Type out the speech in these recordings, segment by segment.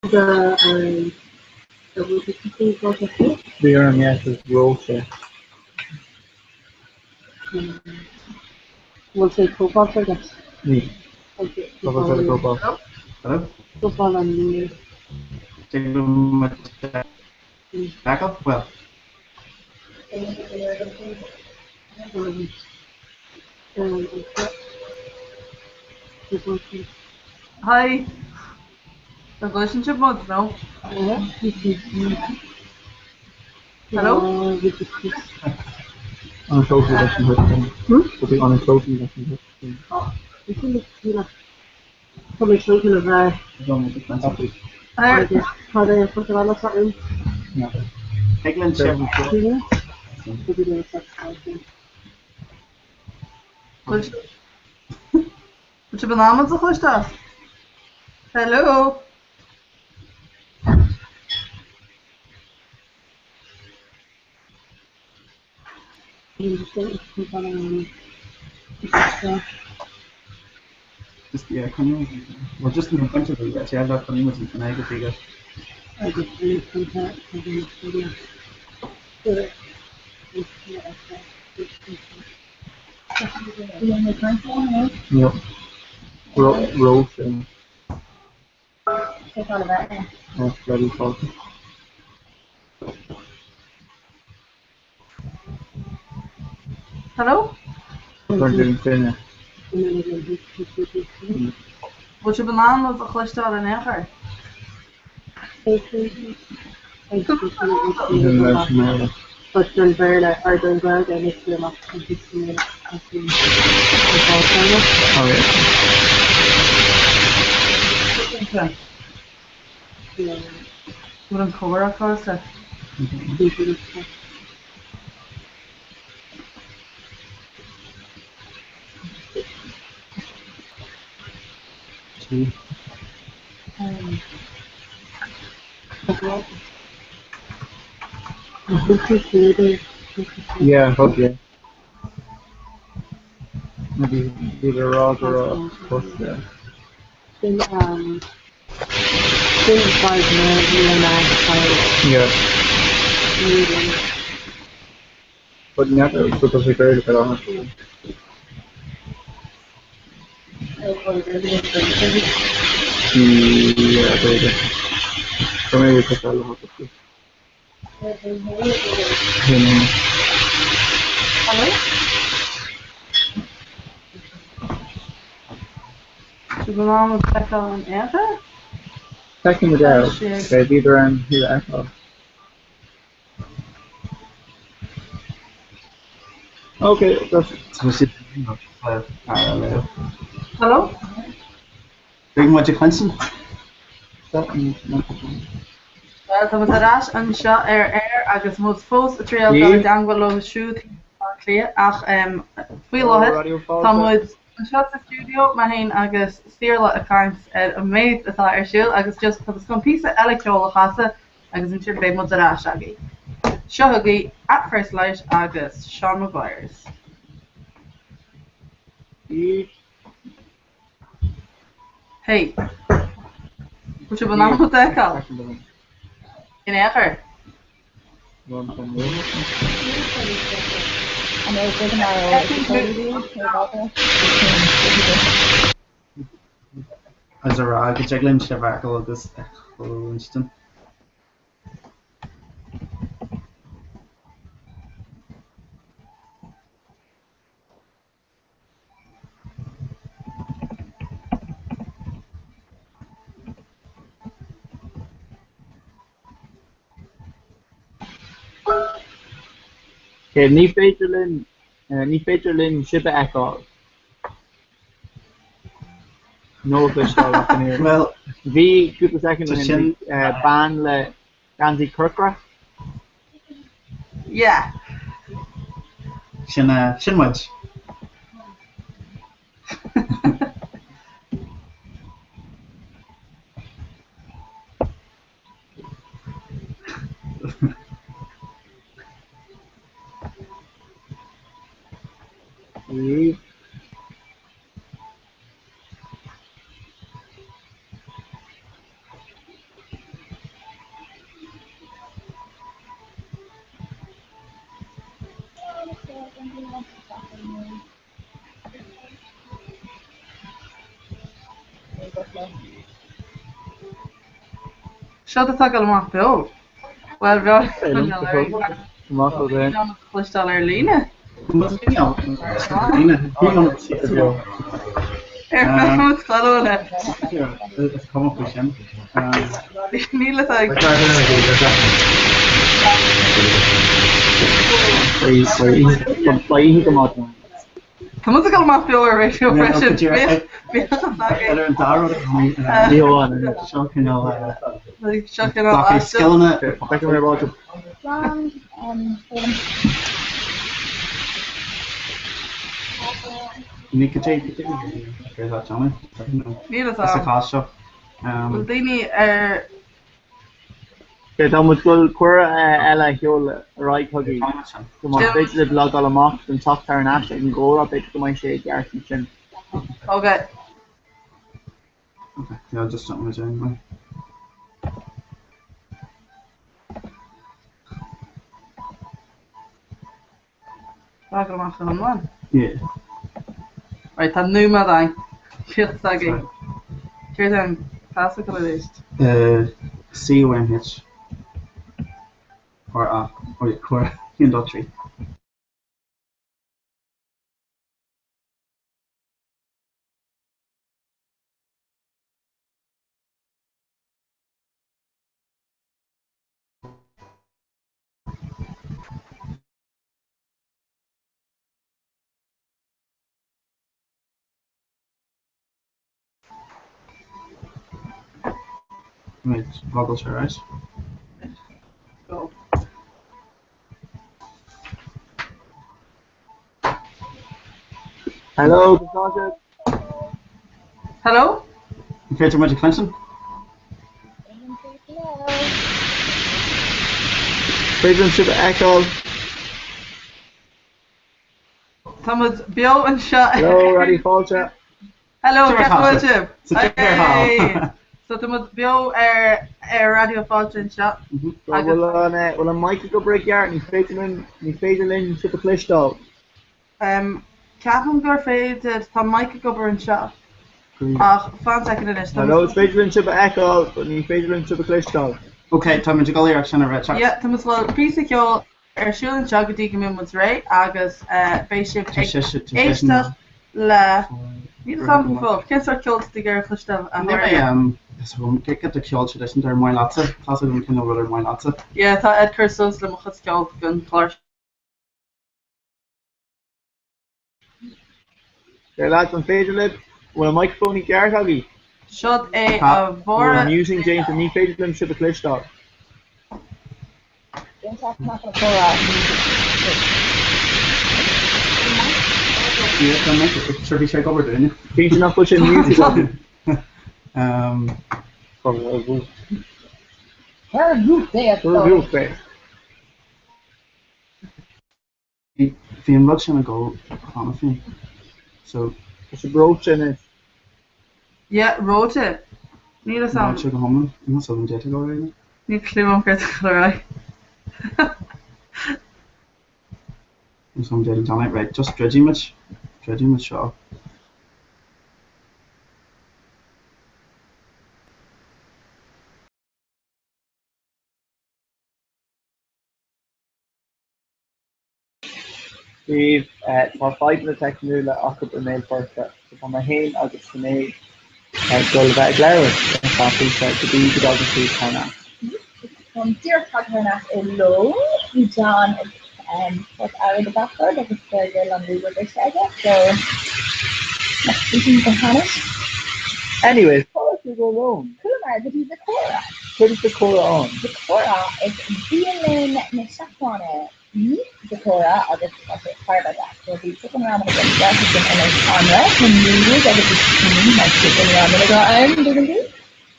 The The RMS is Rosa. we'll say football for this. Nee, Okay. dat was wel ook al. Hello? Football and Take a much back up? Well, hi. The relationship mode now. Hello? On een social dat je hebt. Op die on een social dat je hebt. Probably children of Dat is allemaal fantastisch. how they put it on us something. Ja. England chef. Moet je bananen toch eens staan? Hallo? Just, yeah, community. We're just in a bunch of the yeah, that community and I could take it. I just really contact the studio. Ja. Rosa. Take on a back. Ja, very salty. Hallo? We're doing dinner. Moet je bananen toch eens staan in erger? But then Berla or then Berla next to them up to 15 minutes. Oh yeah. Moet een Comhr afkosten. Yeah, okay. Maybe either Rod or a push there. Then 5 minutes and Yeah. But never because we heard about it. Yeah, baby. So maybe we put that on the Hallo? Moet je bananen trekken in erger? Checking it out. Okay, either end here echo. Okay, that's So sit. Hallo? Bring what you fancy. that. Wel, tá a rás an seo agus mó fós a tríal Yeah. dangwalo siúd lé ach fui láhead tá muid an shot sa studio má hain agus stíirla a caiint a méid atá ar siúil agus just tá gon pí electrola chaasa agus an siir bé mu ará agaí. Seo agaí at first light agus Sean McGuire's. Hey, moet je banaan moet dekken? In erger. As a rag, it's a glimpse of our this instant. Okay, ní féidir linn sibe echo. No official in here. Well, V cúpla second So in sin- ban le Ganzi Kirkra. Yeah. shin much. Seo a tag amach be. Well bhe Tomorrow then. chlustal ar lína. Chlóile It's Comhr question. níle Play come out. Tá go amach be ar rééisio freisin Skillna. Johnny. Níle That's a cost shop. daoine ar Tá mu go cuara eile heol right huggy. Go má bit le blog all amach an tuchttar an as an ggóra bit go mai sé garsan sin. okay. Okay, yeah, I'll just jump my anyway. Tá go amach an man. Yeah. Right, tá nu ma dain. Fiach sagi. Cheers an pass go list. COMH. Or core industry. Right, goggles your eyes. Go. Hello, Cassandra. Hello? Creator Magic Clinton. Frequency echo. Thomas Bio and shot. Hello, ready, fall chat. Hello, It's a Hey. So Thomas Bio radio fault and shot. So will a mic go break yard and you fade in super clish dog. Captain gur féidir tá Mike gobar an seo ach fan second in is. Hello, it's fade in super echo, but you fade in super clish dog. Okay, Tom, did you go here action or red chat? Yeah, Thomas well písa ceol siúil an seo go dtí go mé mu ré agus béisib éiste le ní sam fó cin ar ceolta gur chluisteamh a get the kill tradition there my lots of class of can over my lots of yeah tá Ed Cursos le mo chus ceol gun chláir. Okay, lads, on fade lid. Will a microphone in yard huggy? Shot a I'm using James and he faded in super clish dog. yeah, can make it sure shake over doing it. He's not pushing music on. Where are you there? Roof there. Film looks gonna go on a film. So There's a brooch in it. yeah wrote it ní sam go home and so data go right. ní clúm go chláir. Some data done it right, just dredging much show. Steve, for 5 minutes I can do like occup the mail first. So from my hand I'll get to mail go to that glare to be the dog and Hannah. From dear Hannah alone, we John what are the backward of the girl on the river side. So this is the Hannah. Anyways, how you go alone? Comhr, but he's the Cora. What is the Cora on? The Cora is being Nishakwana. The Cora, I'll just part of that. So we'll be chicken around with the graphic and the camera. When you use it, it's like chicken around with the arm, doesn't it?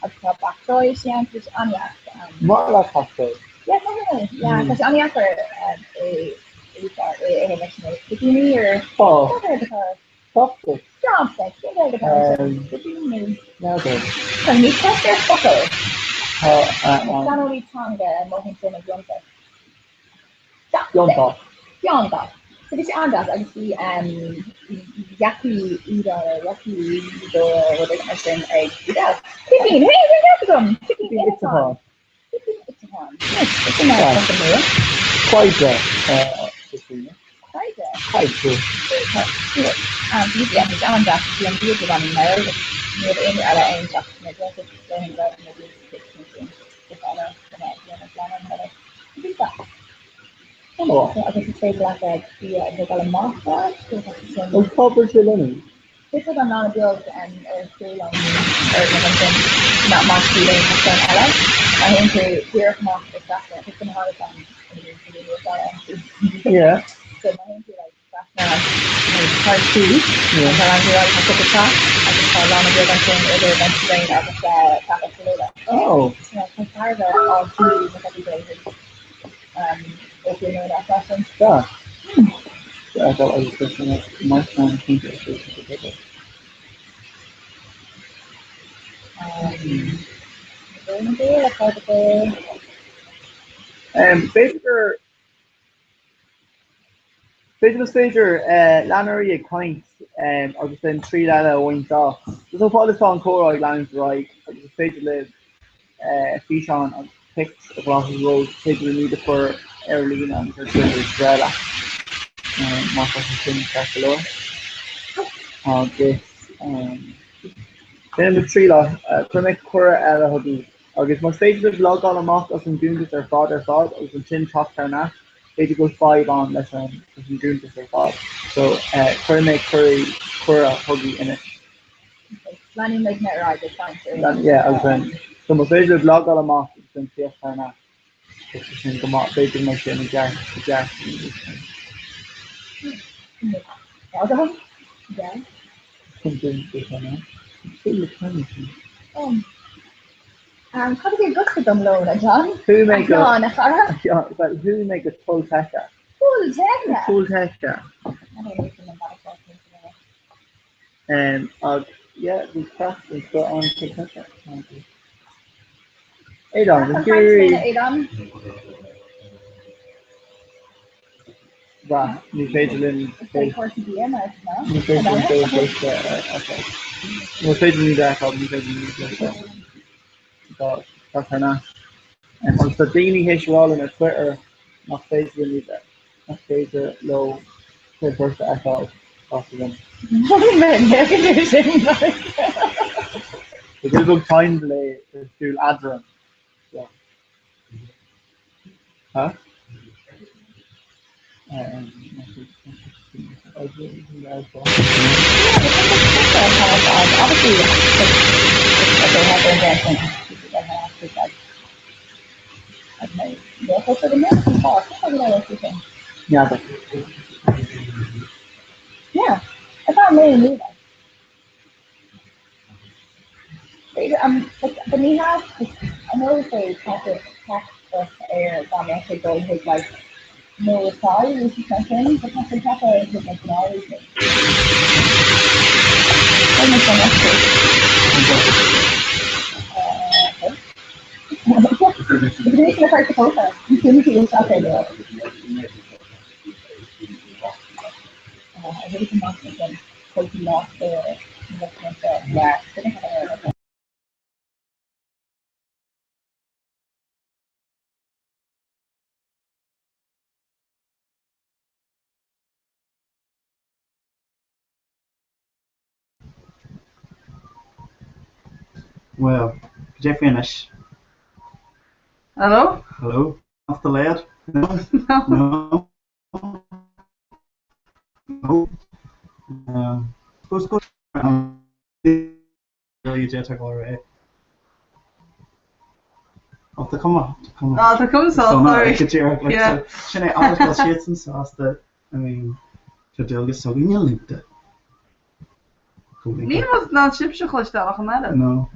I'll pop back. So you see, I'm just on that. What like cocktail? Yeah, definitely. Yeah, because on the after a national bikini or Cocktail. job sex, bikini. No good. Can you test their photos? John Not only Tonga and Mohinton and Yonta. John. Yonta. So this andas agus yaki ida do what they mention ida. Tipping, hey, we have them. Tipping it's a hon. Tipping it's a hon. Yes, it's a nice fucking meal. Quite good. Yeah, this andas yung beauty one in there. Near the end of the end of the just going right in the kitchen. Just all the Oh, so I guess it's very like they got a mock bar. oh, proper chillin'. This is a non-build and still on not much feeling of some Ella. I think to hear from off the stuff that it's been hard on Yeah. so I think to like stuff now part two and then I'm like a couple talk I just call on a build and saying other than strain of the Capitolina. Oh. So I'm tired of all two with every day. If you know that question. Yeah. Yeah, I thought I was just gonna my phone think it was together. Beidir Stager, Lannery a coint, agus then trí leile oint off. There's no polish on core lines right, agus Beidir live, Fishon and picked across the road, taking the need for early and for Australia. Mark was in Barcelona. This, then the trí lá, Crimmich Cura Ella Huggy. Agus mas féidir live log on a mock as an dúntas ar fád, agus an chin top tarnach. They go 5 on less than doing this or 5. So Crimmich Cura Huggy in it. Lanny making it right, it's fine. Yeah, I was saying. So my favorite blog on a mock is in TF Tarnach. It's just in the mock, facing my chin and Jack. Yeah. Something different. How do you go to them loan, John? Who make John, yeah, but who make a full techa? Full techa. Full techa. Yeah, we craft and go on to techa. Aidan, Aidan. Bah, new page in okay. New page okay. New page in that new page in that. That's her now. And on the daily history all on Twitter, not Facebook either. Not Facebook low. The first I thought possible. The good time delay is to Adrian. Yeah. Huh? Yeah, but yeah, I thought maybe knew that. But he has, I know they talk with air that actually goes with like no reply, which is something, but not the top of it, like no reason. If you make a photo, you can see what's out there. I really can not again taking off the investment yeah. Well, did you finish? Hello? Hello? Off the lad? No? No. No? No? Suppose go you did take already. Oh, the Comhr. Oh, the Comhr sauce, sorry. Yeah. Should I article shits and sauce that, I mean, to do this so you linked it. Ní was ná chipse chluisteach an eile. No.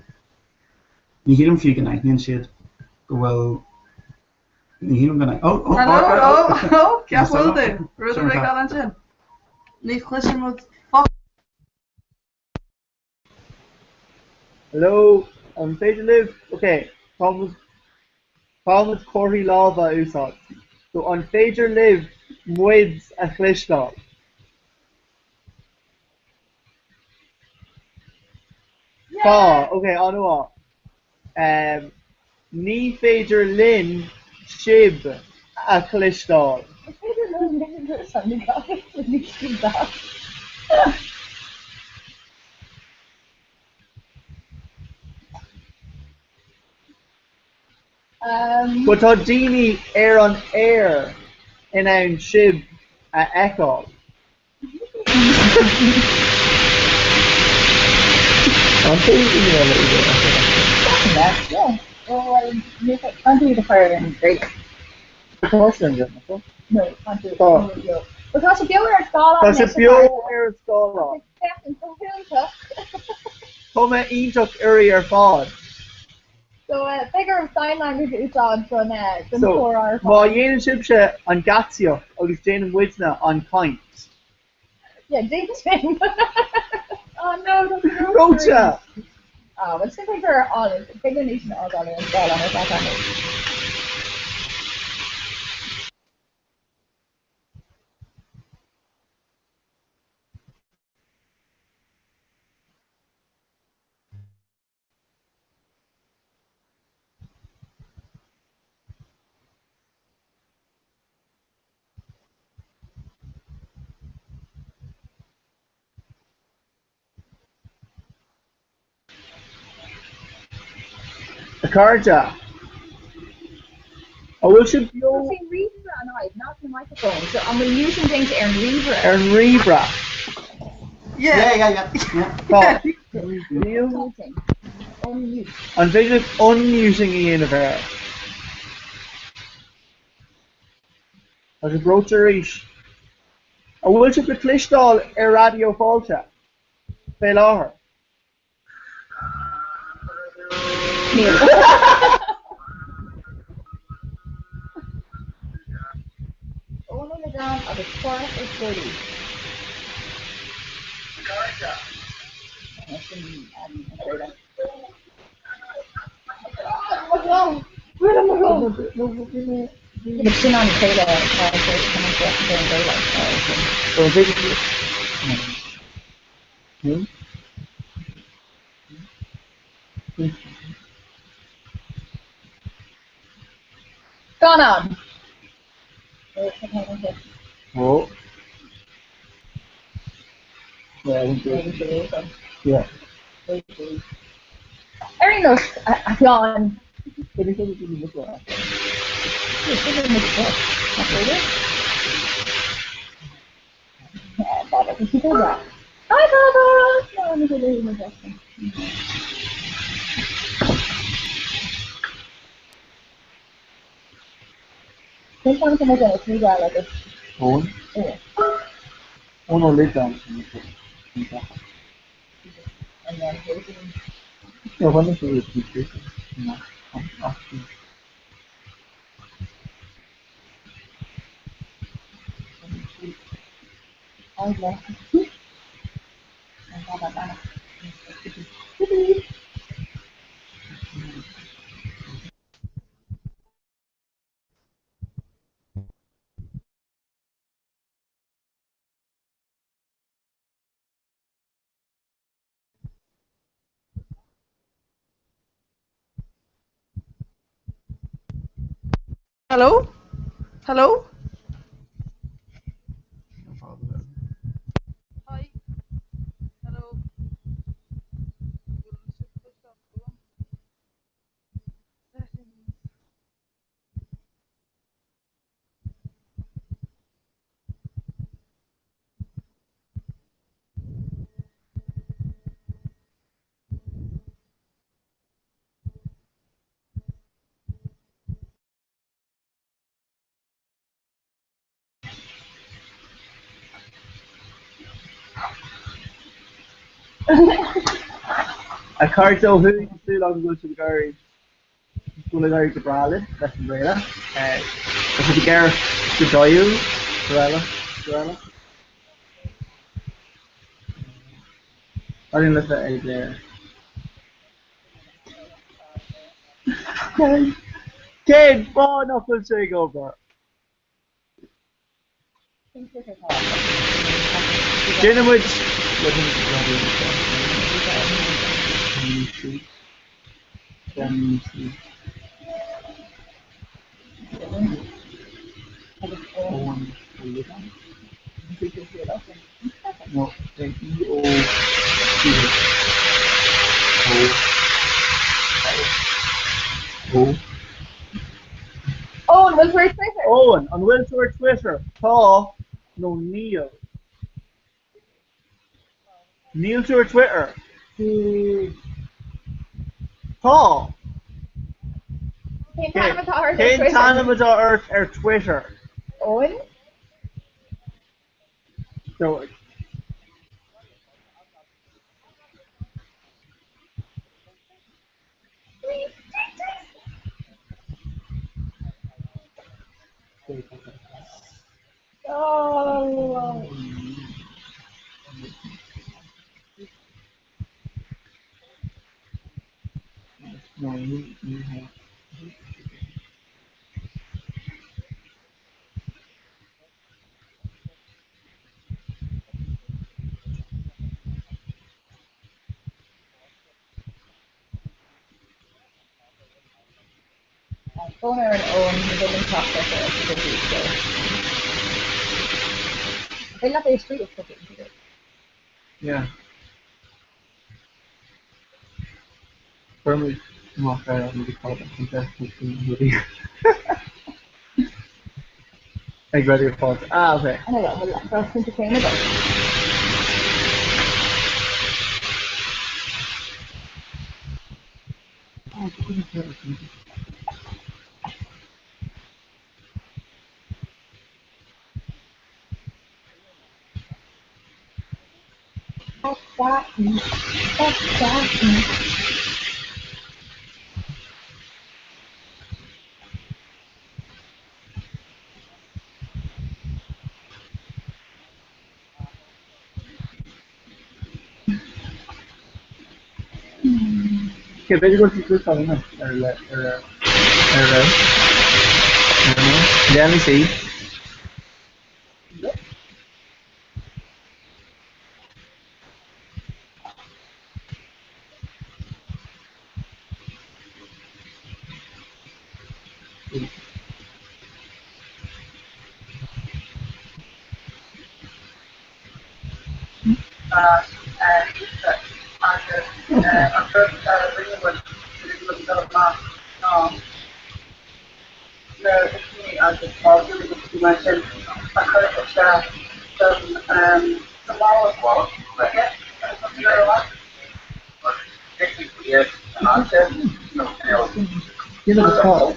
Ní hílim fiú gan aithníonn siad go bhfuil ní hílim gan Hello, ceaphfuil tú, rud a bheith gáil an sin. Ní chluistear mu hello, Page live. Okay, Thomas Corey Lava Usat. So on Phager live, Muids a chlistal. Tá, okay, on what? Ní féidir linn sib a chlistal. But tá daoine ar an air in ann sib a eáil. An thinking Yeah. Well, can't do the fire in great. No, No, can't do it. Oh. Because if you were a scholar, Tá sé bio ar scála. Tuma ionach urí ar fád. So figure of sign language is on from So, 4 hours. má dhéanaan sib se an gatio agus déanaan muidna an caint. Yeah, dating. Oh no, that's no. Rocha! Oh, but simply for all figure nation all on it, all on it. A carja. I will should bio See, Rebra and I, not the microphone. So I'm using things in Rebra. ar ríbra. Yeah. Tá. Talking. Unused. An bhéidir unusing íon a bhéir. As a brocha ríis. A bhfuil si go clistáil ar radio fáilte. Fé láthair. All on the ground of the forest is dirty. Where am I going? You've seen on the trailer, coming during daylight. So bhéidir Gone on. Oh. Yeah, I think so. Yeah. Very nice. Gone. But it's only going to look like Hi, Baba! No, I'm going to do my best. Sometimes I'm going to do that like this. Phone. Yeah. Uno lid down. And then here's No, when is it repeat? No. all the Hello? Hello? Hi. Hello. A carto who you can see long go to the garage. Go to the garage to Bralin. That's Umbrella. That's the garage to Doyle. Brella. I didn't let that there. Kid, ball knuckle take over. Dynamite. No, Owen, will wear Twitter. Owen, on Wilshire Twitter. Tá no Neil. Neil to Twitter. Tá. Cén tanna atá ar Cén Twitter. tanna ar Twitter. Owen? So, Oh. no, you have. Comhr and Owen who live in Costa for the week, so. They got their street of cooking today. Yeah. For me, I'm afraid I'm going to call it contestant. I got your fault. Ah, okay. I know that, well, that's since it came about. Exactly. Okay, very good people coming up. Let me see. Give it a call.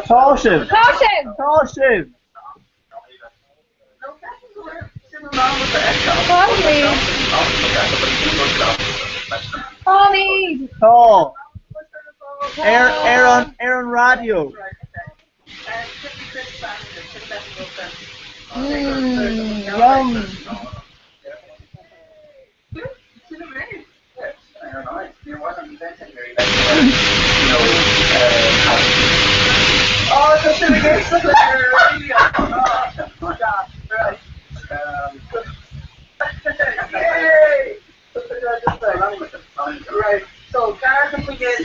Caution! Caution! Caution! Tommy! Call! Aaron Radio! Yum! Right. So, Gareth, we get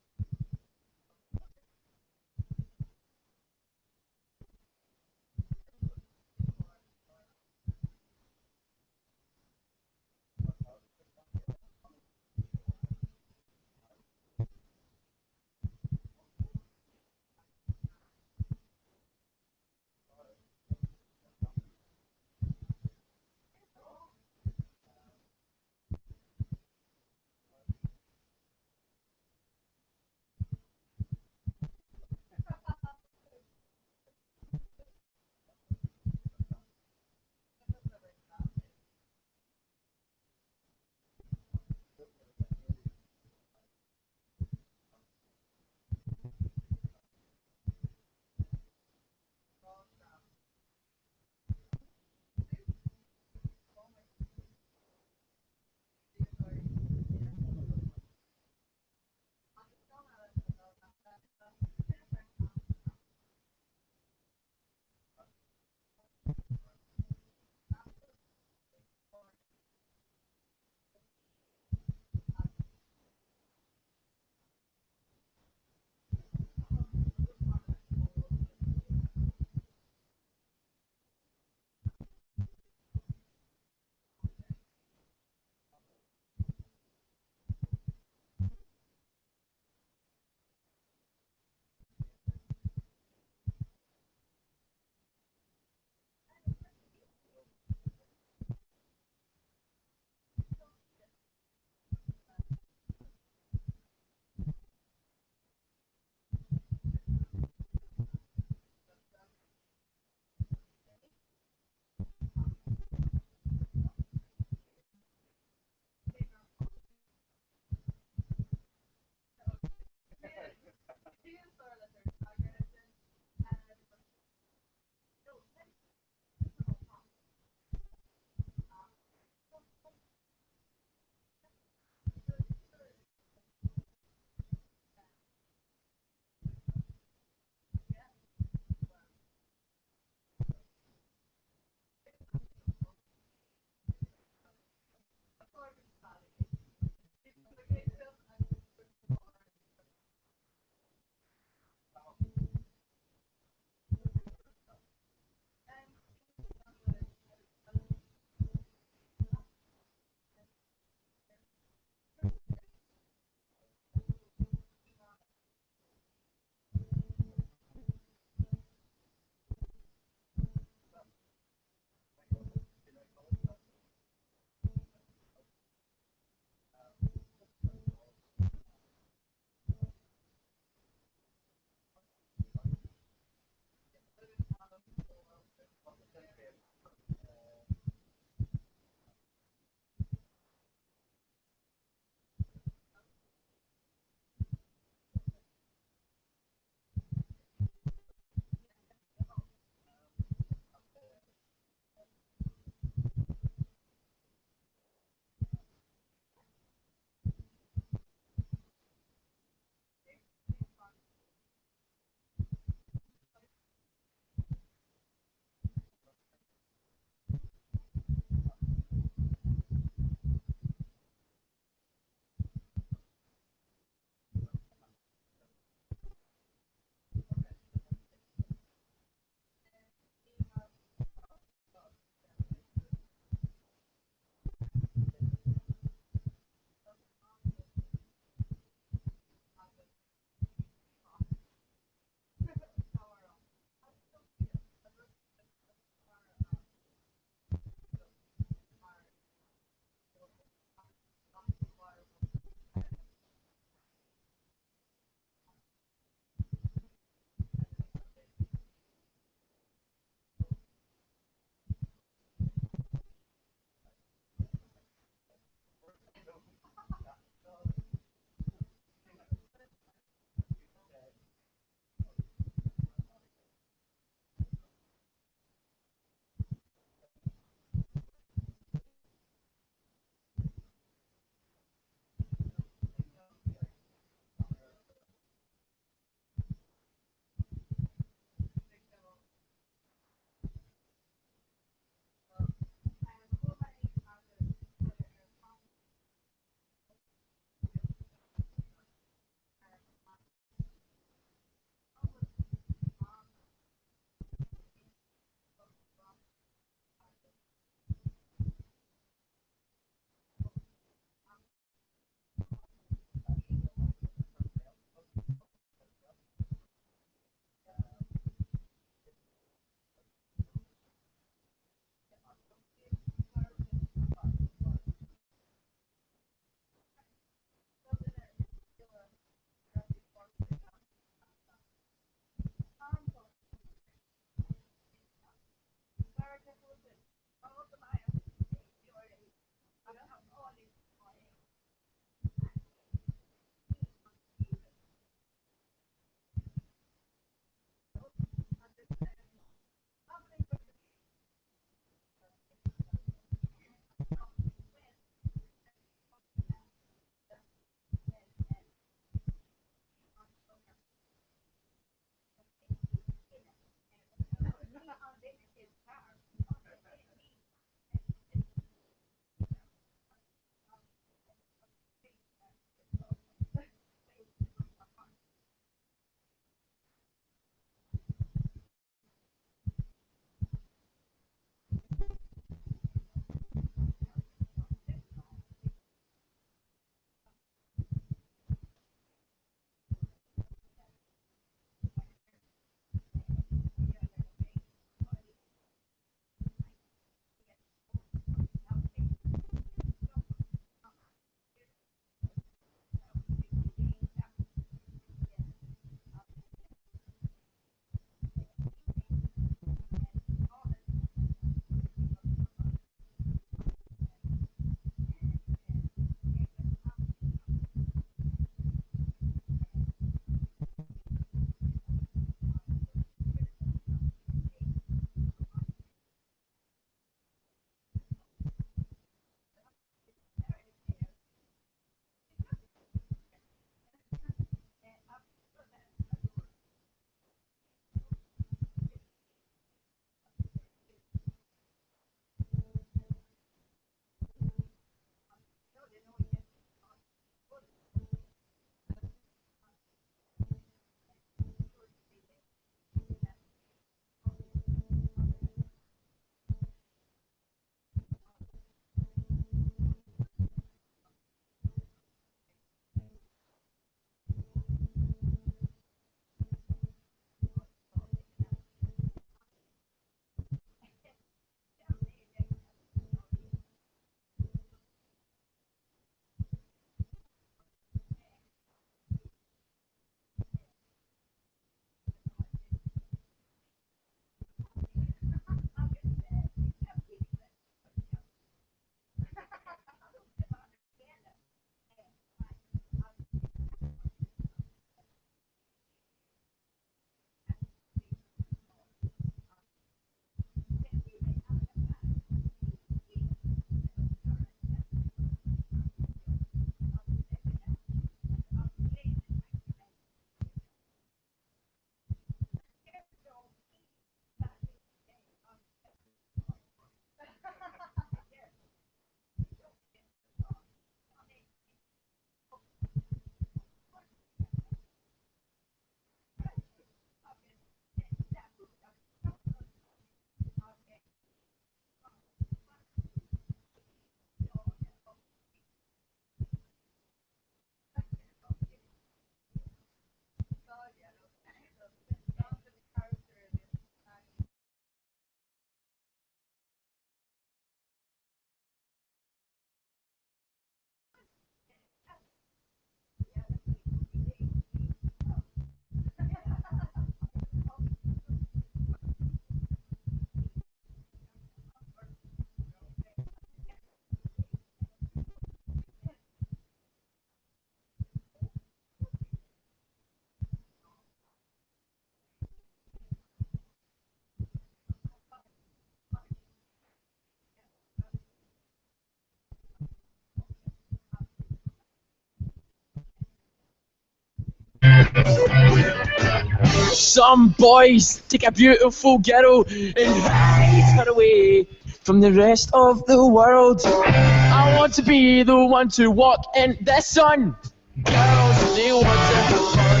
some boys take a beautiful girl and hide her away from the rest of the world. I want to be the one to walk in the sun. Girls, they want to have fun.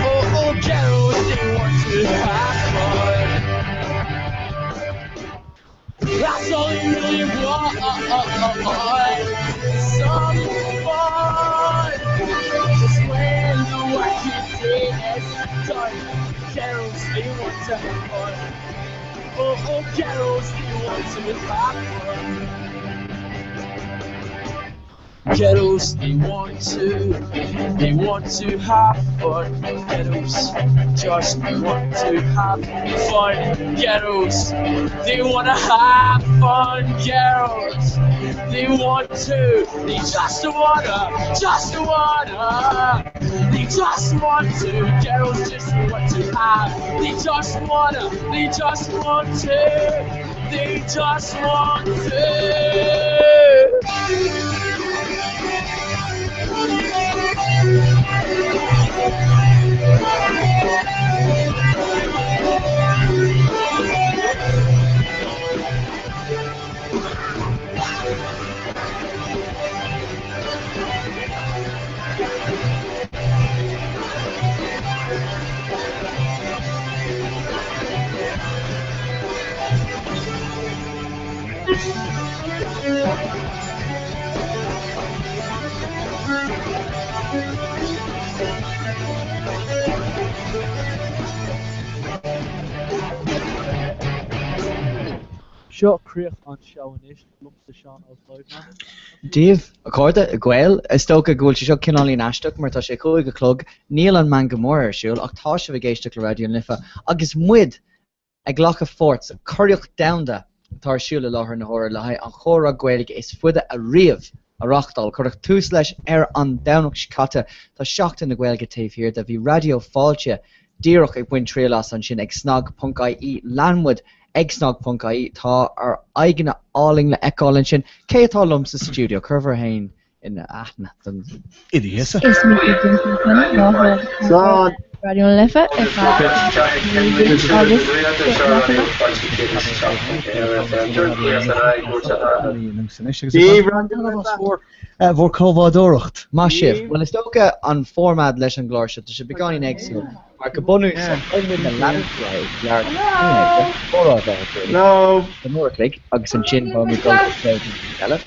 Oh, girls, they want to have fun. That's all they really want. Some fun. Just when the work you say is done. Girls, they want to have fun. Oh, girls, they want to have fun. Girls, they want to have fun. Girls just want to have fun. Girls, they want to have fun. Girls, they want to, they just wanna, they just want to. Girls just want to have, they just wanna, they just want to, they just want to. Seo críoch an seois lumsa seán ó Clóidna. Díobh a chuirde a ghail is tócha gúil seo cinálín aisteach mar tá sé chuig go clog níl an man gomór siúil ach tá sé bh géisteach le radio lifa agus muid ag ghlacha fort chuirioch damda tar siúla láthair na hóir le haid an chóra ghaeilge is fuide a riamh a rachtal chuirich tús leis an damnach scata tá seachtain na ghaeilge taobh hir de bhí radio fáilte díreach ag buin trílas an sin ag snag.ie Lanwood egsnog.ie tá ar aigeanna áling le eáilin sin cé atá lum sa studio curver hain in aithna Idíasa. Is mi Radio Lifa Bhór cóhádóireacht. Má sibh, well is tócha an formad leis an gláir tá sé beáin éagsú mar go bunú san na landslide lear No. the Norclick agus an sin bá mi go eile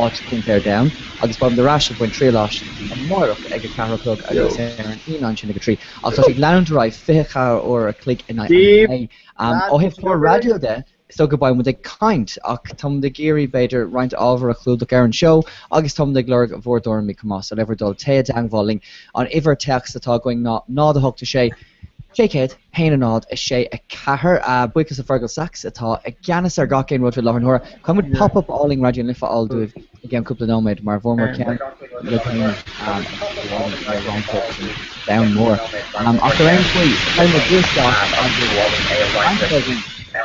áit cúntair down agus bám de ráis buin tríláis an mórach ag a caraclog agus an íán sin go trí ach tá ag leandraid ficha ó a clic in ó hih for radio de so go mu ag kaint ach tom de géirí beidir roiint ábhar a chlúdach ar an show agus tom de glór a bhórdor mi comás a leverdul téad angvalling an iver text atá going ná a hogta sé Jakehead, hain an nád is sé a cahar a buchas a Fergal Sax atá a gceannas ar gacéin rud le an hora cum pop-up alling radio lifa all dúibh i gceann cúpla nóméid mar bhórmar cean le down mór ach ar an chuí chuim a dúisteach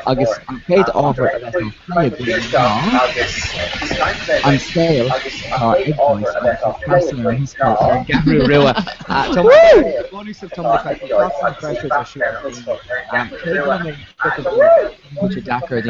agus an céad ábhar a leis an scéil tá ignáis agus an híscáil ar gahrú rua bonus of Tom pressures are shooting Dakar